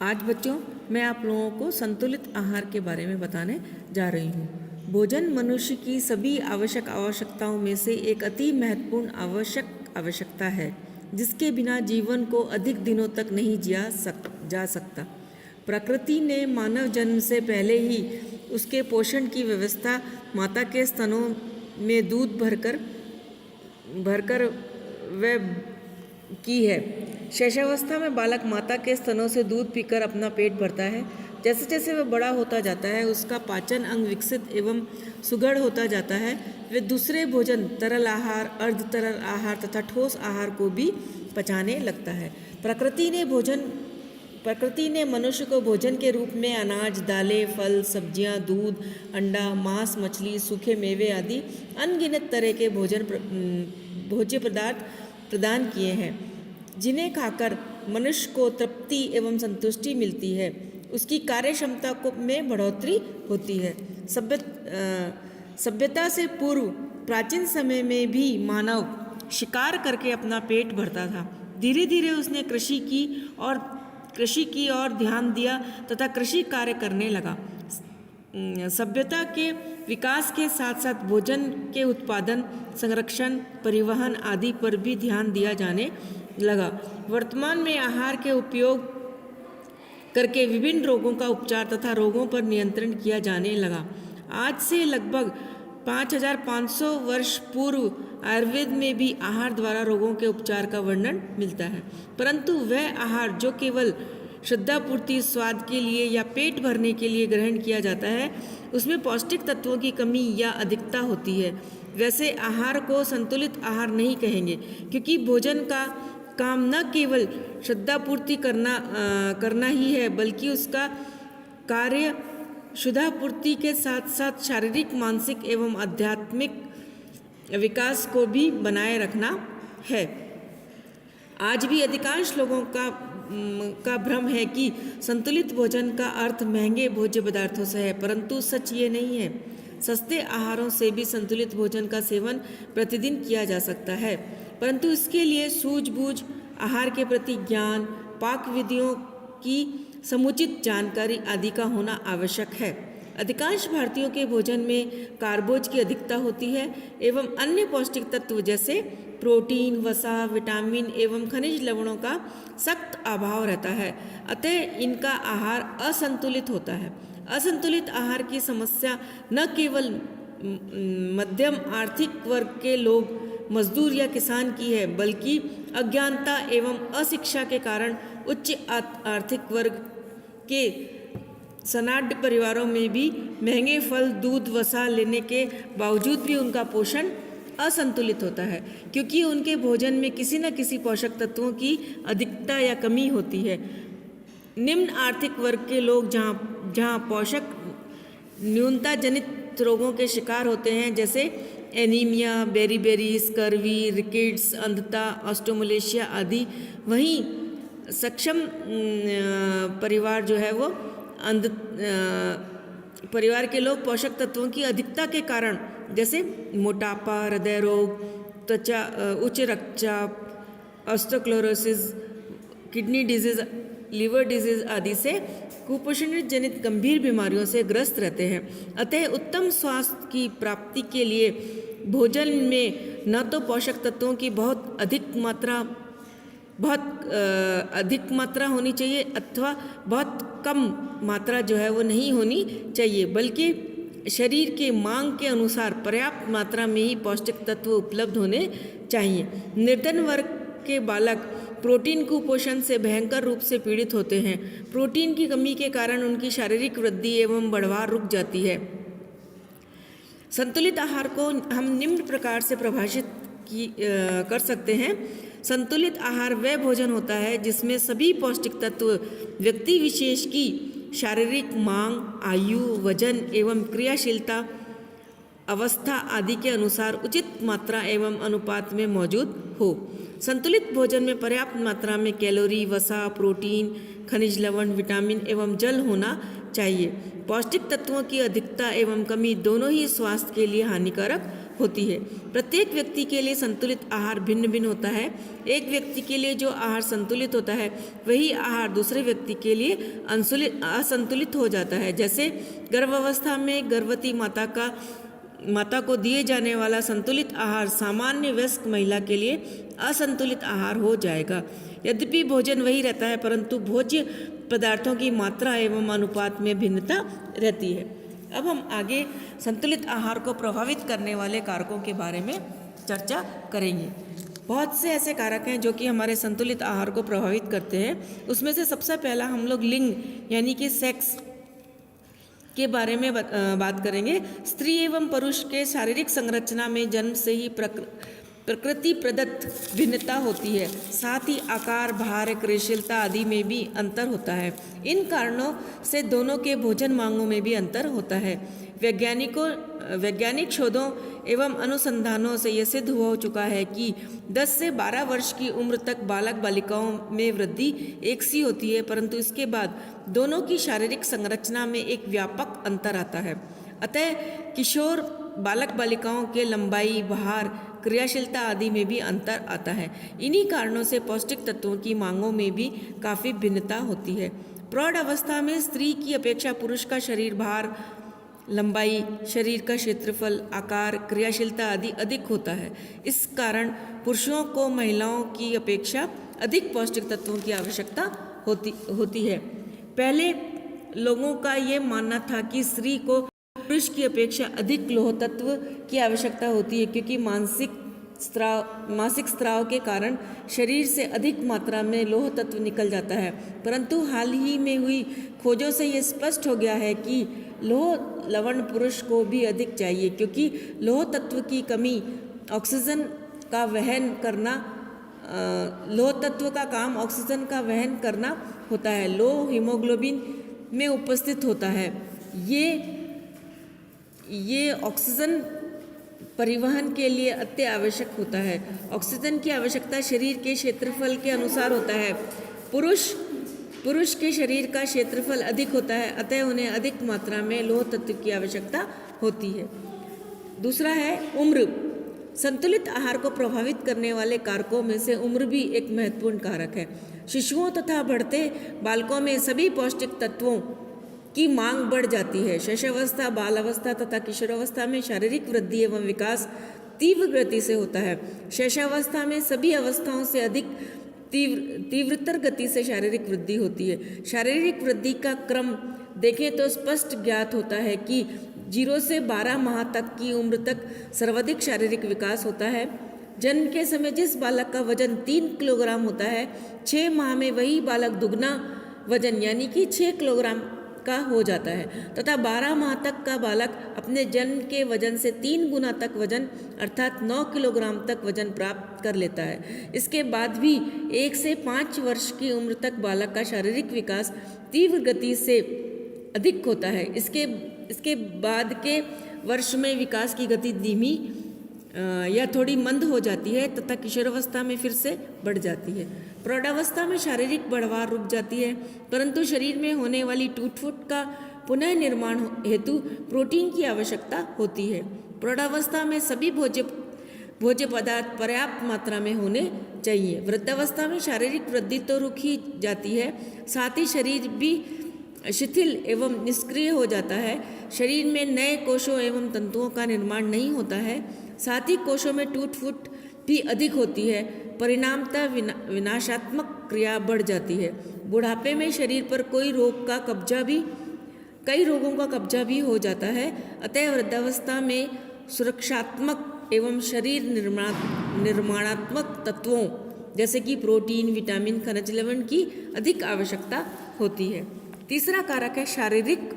आज बच्चों मैं आप लोगों को संतुलित आहार के बारे में बताने जा रही हूँ। भोजन मनुष्य की सभी आवश्यकताओं में से एक अति महत्वपूर्ण आवश्यकता है, जिसके बिना जीवन को अधिक दिनों तक नहीं जा सकता। प्रकृति ने मानव जन्म से पहले ही उसके पोषण की व्यवस्था माता के स्तनों में दूध भरकर वह की है। शैशवावस्था में बालक माता के स्तनों से दूध पीकर अपना पेट भरता है। जैसे जैसे वह बड़ा होता जाता है, उसका पाचन अंग विकसित एवं सुघड़ होता जाता है। वे दूसरे भोजन, तरल आहार, अर्ध तरल आहार तथा ठोस आहार को भी पचाने लगता है। प्रकृति ने मनुष्य को भोजन के रूप में अनाज, दालें, फल, सब्जियां, दूध, अंडा, मांस, मछली, सूखे मेवे आदि अनगिनत तरह के भोज्य पदार्थ प्रदान किए हैं, जिन्हें खाकर मनुष्य को तृप्ति एवं संतुष्टि मिलती है। उसकी कार्य क्षमता में बढ़ोतरी होती है। सभ्यता से पूर्व प्राचीन समय में भी मानव शिकार करके अपना पेट भरता था। धीरे धीरे उसने कृषि की ओर ध्यान दिया तथा कृषि कार्य करने लगा। सभ्यता के विकास के साथ साथ भोजन के उत्पादन, संरक्षण, परिवहन आदि पर भी ध्यान दिया जाने लगा। वर्तमान में आहार के उपयोग करके विभिन्न रोगों का उपचार तथा रोगों पर नियंत्रण किया जाने लगा। आज से लगभग 5500 वर्ष पूर्व आयुर्वेद में भी आहार द्वारा रोगों के उपचार का वर्णन मिलता है, परंतु वह आहार जो केवल श्रद्धापूर्ति, स्वाद के लिए या पेट भरने के लिए ग्रहण किया जाता है, उसमें पौष्टिक तत्वों की कमी या अधिकता होती है। वैसे आहार को संतुलित आहार नहीं कहेंगे, क्योंकि भोजन का काम न केवल श्रद्धापूर्ति करना ही है, बल्कि उसका कार्य शुद्धापूर्ति के साथ साथ शारीरिक, मानसिक एवं आध्यात्मिक विकास को भी बनाए रखना है। आज भी अधिकांश लोगों का भ्रम है कि संतुलित भोजन का अर्थ महंगे भोज्य पदार्थों से है, परंतु सच ये नहीं है। सस्ते आहारों से भी संतुलित भोजन का सेवन प्रतिदिन किया जा सकता है, परंतु इसके लिए सूझबूझ, आहार के प्रति ज्ञान, पाक विधियों की समुचित जानकारी आदि का होना आवश्यक है। अधिकांश भारतीयों के भोजन में कार्बोज की अधिकता होती है एवं अन्य पौष्टिक तत्व जैसे प्रोटीन, वसा, विटामिन एवं खनिज लवणों का सख्त अभाव रहता है। अतः इनका आहार असंतुलित होता है। असंतुलित आहार की समस्या न केवल मध्यम आर्थिक वर्ग के लोग, मजदूर या किसान की है, बल्कि अज्ञानता एवं अशिक्षा के कारण उच्च आर्थिक वर्ग के सनाढ़ परिवारों में भी महंगे फल, दूध, वसा लेने के बावजूद भी उनका पोषण असंतुलित होता है, क्योंकि उनके भोजन में किसी न किसी पोषक तत्वों की अधिकता या कमी होती है। निम्न आर्थिक वर्ग के लोग जहाँ पोषक न्यूनता जनित रोगों के शिकार होते हैं, जैसे एनीमिया, बेरीबेरी, स्कर्वी, रिकेट्स, अंधता, ऑस्टोमलेशिया आदि, वहीं सक्षम परिवार जो है वो परिवार के लोग पोषक तत्वों की अधिकता के कारण जैसे मोटापा, हृदय रोग, त्वचा, उच्च रक्तचाप, ऑस्टोक्लोरोसिस, किडनी डिजीज, लिवर डिजीज आदि से कुपोषण जनित गंभीर बीमारियों से ग्रस्त रहते हैं। अतः उत्तम स्वास्थ्य की प्राप्ति के लिए भोजन में न तो पोषक तत्वों की बहुत अधिक मात्रा होनी चाहिए अथवा बहुत कम मात्रा जो है वो नहीं होनी चाहिए, बल्कि शरीर के मांग के अनुसार पर्याप्त मात्रा में ही पौष्टिक तत्व उपलब्ध होने चाहिए। निर्धन वर्ग के बालक प्रोटीन कुपोषण से भयंकर रूप से पीड़ित होते हैं। प्रोटीन की कमी के कारण उनकी शारीरिक वृद्धि एवं बढ़वार रुक जाती है। संतुलित आहार को हम निम्न प्रकार से परिभाषित कर सकते हैं। संतुलित आहार वह भोजन होता है जिसमें सभी पौष्टिक तत्व व्यक्ति विशेष की शारीरिक मांग, आयु, वजन एवं क्रियाशीलता अवस्था आदि के अनुसार उचित मात्रा एवं अनुपात में मौजूद हो। संतुलित भोजन में पर्याप्त मात्रा में कैलोरी, वसा, प्रोटीन, खनिज लवण, विटामिन एवं जल होना चाहिए। पौष्टिक तत्वों की अधिकता एवं कमी दोनों ही स्वास्थ्य के लिए हानिकारक होती है। प्रत्येक व्यक्ति के लिए संतुलित आहार भिन्न भिन्न होता है। एक व्यक्ति के लिए जो आहार संतुलित होता है वही आहार दूसरे व्यक्ति के लिए असंतुलित हो जाता है। जैसे गर्भावस्था में गर्भवती माता को दिए जाने वाला संतुलित आहार सामान्य वयस्क महिला के लिए असंतुलित आहार हो जाएगा। यद्यपि भोजन वही रहता है परंतु भोज्य पदार्थों की मात्रा एवं अनुपात में भिन्नता रहती है। अब हम आगे संतुलित आहार को प्रभावित करने वाले कारकों के बारे में चर्चा करेंगे। बहुत से ऐसे कारक हैं जो कि हमारे संतुलित आहार को प्रभावित करते हैं। उसमें से सबसे पहला हम लोग लिंग यानी कि सेक्स के बारे में बात करेंगे। स्त्री एवं पुरुष के शारीरिक संरचना में जन्म से ही प्रकृति प्रदत्त भिन्नता होती है। साथ ही आकार, भार, क्रियाशीलता आदि में भी अंतर होता है। इन कारणों से दोनों के भोजन मांगों में भी अंतर होता है। वैज्ञानिक शोधों एवं अनुसंधानों से यह सिद्ध हो चुका है कि 10 से 12 वर्ष की उम्र तक बालक बालिकाओं में वृद्धि एक सी होती है, परंतु इसके बाद दोनों की शारीरिक संरचना में एक व्यापक अंतर आता है। अतः किशोर बालक बालिकाओं के लंबाई, भार, क्रियाशीलता आदि में भी अंतर आता है। इन्हीं कारणों से पौष्टिक तत्वों की मांगों में भी काफ़ी भिन्नता होती है। प्रौढ़ अवस्था में स्त्री की अपेक्षा पुरुष का शरीर भार, लंबाई, शरीर का क्षेत्रफल, आकार, क्रियाशीलता आदि अधिक होता है। इस कारण पुरुषों को महिलाओं की अपेक्षा अधिक पौष्टिक तत्वों की आवश्यकता होती है। पहले लोगों का ये मानना था कि स्त्री को पुरुष की अपेक्षा अधिक लौह तत्व की आवश्यकता होती है, क्योंकि मासिक स्राव के कारण शरीर से अधिक मात्रा में लौह तत्व निकल जाता है। परंतु हाल ही में हुई खोजों से ये स्पष्ट हो गया है कि लौह लवण पुरुष को भी अधिक चाहिए, क्योंकि लौह तत्व की कमी ऑक्सीजन का वहन करना लौह तत्व का काम ऑक्सीजन का वहन करना होता है। लौह हीमोग्लोबिन में उपस्थित होता है। ये ऑक्सीजन परिवहन के लिए अति आवश्यक होता है। ऑक्सीजन की आवश्यकता शरीर के क्षेत्रफल के अनुसार होता है। पुरुष के शरीर का क्षेत्रफल अधिक होता है, अतः उन्हें अधिक मात्रा में लौह तत्व की आवश्यकता होती है। दूसरा है उम्र। संतुलित आहार को प्रभावित करने वाले कारकों में से उम्र भी एक महत्वपूर्ण कारक है। शिशुओं तथा बढ़ते बालकों में सभी पौष्टिक तत्वों की मांग बढ़ जाती है। शैशवावस्था, बाल अवस्था तथा किशोरावस्था में शारीरिक वृद्धि एवं विकास तीव्र गति से होता है। शैशवावस्था में सभी अवस्थाओं से अधिक तीव्रतर गति से शारीरिक वृद्धि होती है। शारीरिक वृद्धि का क्रम देखें तो स्पष्ट ज्ञात होता है कि 0 से 12 माह तक की उम्र तक सर्वाधिक शारीरिक विकास होता है। जन्म के समय जिस बालक का वजन 3 किलोग्राम होता है, 6 माह में वही बालक दुगना वजन यानी कि 6 किलोग्राम का हो जाता है तथा 12 माह तक का बालक अपने जन्म के वजन से 3 गुना तक वजन अर्थात 9 किलोग्राम तक वजन प्राप्त कर लेता है। इसके बाद भी 1 से 5 वर्ष की उम्र तक बालक का शारीरिक विकास तीव्र गति से अधिक होता है। इसके बाद के वर्ष में विकास की गति धीमी या थोड़ी मंद हो जाती है तथा किशोरावस्था में फिर से बढ़ जाती है। प्रौढ़ावस्था में शारीरिक बढ़वार रुक जाती है, परंतु शरीर में होने वाली टूट फूट का पुनः निर्माण हेतु प्रोटीन की आवश्यकता होती है। प्रौढ़ावस्था में सभी भोज्य पदार्थ पर्याप्त मात्रा में होने चाहिए। वृद्धावस्था में शारीरिक वृद्धि तो रुक ही जाती है, साथ ही शरीर भी शिथिल एवं निष्क्रिय हो जाता है। शरीर में नए कोशों एवं तंतुओं का निर्माण नहीं होता है, साथ ही कोशों में टूट फूट भी अधिक होती है। परिणामतः विनाशात्मक क्रिया बढ़ जाती है। बुढ़ापे में शरीर पर कई रोगों का कब्जा भी हो जाता है। अतः वृद्धावस्था में सुरक्षात्मक एवं शरीर निर्माणात्मक तत्वों जैसे कि प्रोटीन, विटामिन, खनिज लवण की अधिक आवश्यकता होती है। तीसरा कारक है शारीरिक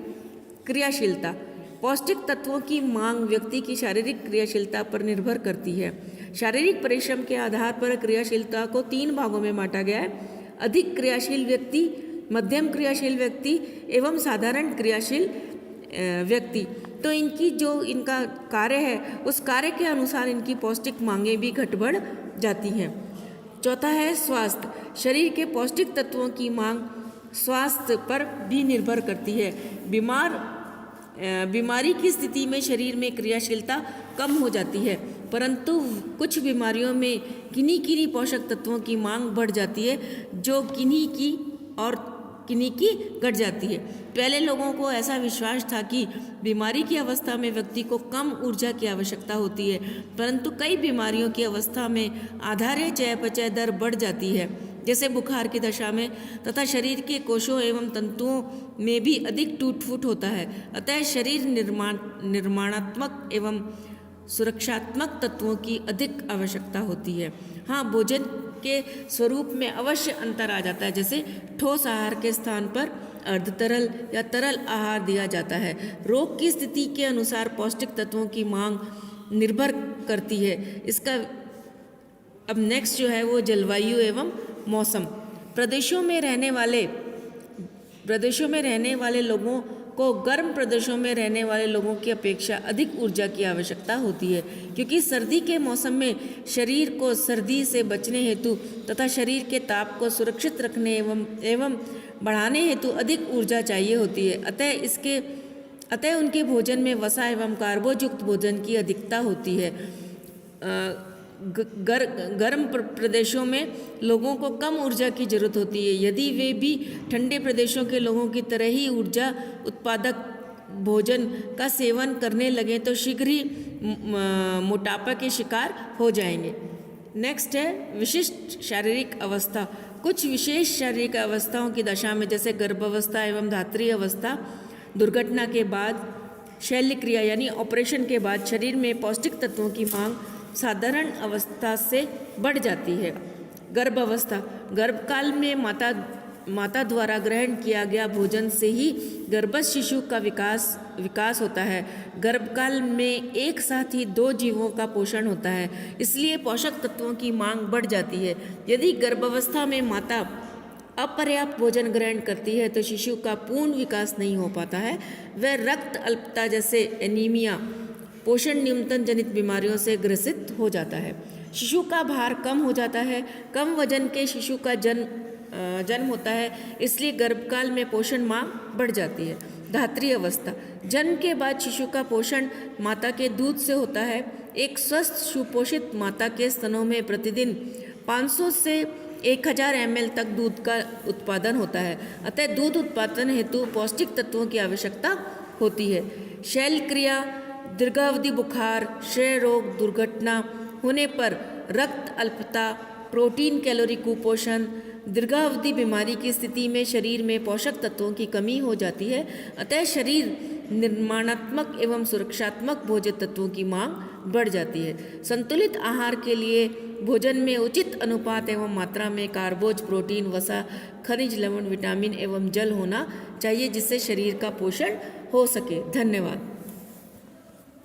क्रियाशीलता। पौष्टिक तत्वों की मांग व्यक्ति की शारीरिक क्रियाशीलता पर निर्भर करती है। शारीरिक परिश्रम के आधार पर क्रियाशीलता को 3 भागों में बांटा गया है: अधिक क्रियाशील व्यक्ति, मध्यम क्रियाशील व्यक्ति एवं साधारण क्रियाशील व्यक्ति। तो इनका कार्य है उस कार्य के अनुसार इनकी पौष्टिक मांगें भी घट बढ़ जाती हैं। चौथा है स्वास्थ्य। शरीर के पौष्टिक तत्वों की मांग स्वास्थ्य पर भी निर्भर करती है। बीमारी की स्थिति में शरीर में क्रियाशीलता कम हो जाती है, परंतु कुछ बीमारियों में किन्हीं किन्हीं पोषक तत्वों की मांग बढ़ जाती है, जो किन्हीं की घट जाती है। पहले लोगों को ऐसा विश्वास था कि बीमारी की अवस्था में व्यक्ति को कम ऊर्जा की आवश्यकता होती है, परंतु कई बीमारियों की अवस्था में आधार्य चयापचय दर बढ़ जाती है, जैसे बुखार की दशा में, तथा शरीर के कोशों एवं तंतुओं में भी अधिक टूट फूट होता है। अतः शरीर निर्माणात्मक एवं सुरक्षात्मक तत्वों की अधिक आवश्यकता होती है। हाँ, भोजन के स्वरूप में अवश्य अंतर आ जाता है, जैसे ठोस आहार के स्थान पर अर्ध तरल या तरल आहार दिया जाता है। रोग की स्थिति के अनुसार पौष्टिक तत्वों की मांग निर्भर करती है। इसका अब नेक्स्ट जो है वो जलवायु एवं मौसम। प्रदेशों में रहने वाले लोगों को गर्म प्रदेशों में रहने वाले लोगों की अपेक्षा अधिक ऊर्जा की आवश्यकता होती है, क्योंकि सर्दी के मौसम में शरीर को सर्दी से बचने हेतु तथा शरीर के ताप को सुरक्षित रखने एवं बढ़ाने हेतु अधिक ऊर्जा चाहिए होती है। अतः उनके भोजन में वसा एवं कार्बोयुक्त भोजन की अधिकता होती है। गर्म प्रदेशों में लोगों को कम ऊर्जा की जरूरत होती है। यदि वे भी ठंडे प्रदेशों के लोगों की तरह ही ऊर्जा उत्पादक भोजन का सेवन करने लगें तो शीघ्र ही मोटापा के शिकार हो जाएंगे। नेक्स्ट है विशिष्ट शारीरिक अवस्था। कुछ विशेष शारीरिक अवस्थाओं की दशा में, जैसे गर्भावस्था एवं धात्री अवस्था, दुर्घटना के बाद, शल्य क्रिया यानी ऑपरेशन के बाद शरीर में पौष्टिक तत्वों की मांग साधारण अवस्था से बढ़ जाती है। गर्भावस्था, गर्भकाल में माता द्वारा ग्रहण किया गया भोजन से ही गर्भस्थ शिशु का विकास होता है। गर्भकाल में एक साथ ही 2 जीवों का पोषण होता है, इसलिए पोषक तत्वों की मांग बढ़ जाती है। यदि गर्भावस्था में माता अपर्याप्त भोजन ग्रहण करती है तो शिशु का पूर्ण विकास नहीं हो पाता है। वह रक्त अल्पता जैसे एनीमिया, पोषण न्यूनतम जनित बीमारियों से ग्रसित हो जाता है। शिशु का भार कम हो जाता है। कम वजन के शिशु का जन्म होता है, इसलिए गर्भकाल में पोषण मांग बढ़ जाती है। धात्री अवस्था, जन्म के बाद शिशु का पोषण माता के दूध से होता है। एक स्वस्थ सुपोषित माता के स्तनों में प्रतिदिन 500 से 1000 ml तक दूध का उत्पादन होता है। अतः दूध उत्पादन हेतु पौष्टिक तत्वों की आवश्यकता होती है। शल्य क्रिया, दीर्घावधि बुखार, क्षय रोग, दुर्घटना होने पर रक्त अल्पता, प्रोटीन कैलोरी कुपोषण, दीर्घावधि बीमारी की स्थिति में शरीर में पोषक तत्वों की कमी हो जाती है। अतः शरीर निर्माणात्मक एवं सुरक्षात्मक भोज्य तत्वों की मांग बढ़ जाती है। संतुलित आहार के लिए भोजन में उचित अनुपात एवं मात्रा में कार्बोज, प्रोटीन, वसा, खनिज, लवण, विटामिन एवं जल होना चाहिए, जिससे शरीर का पोषण हो सके। धन्यवाद।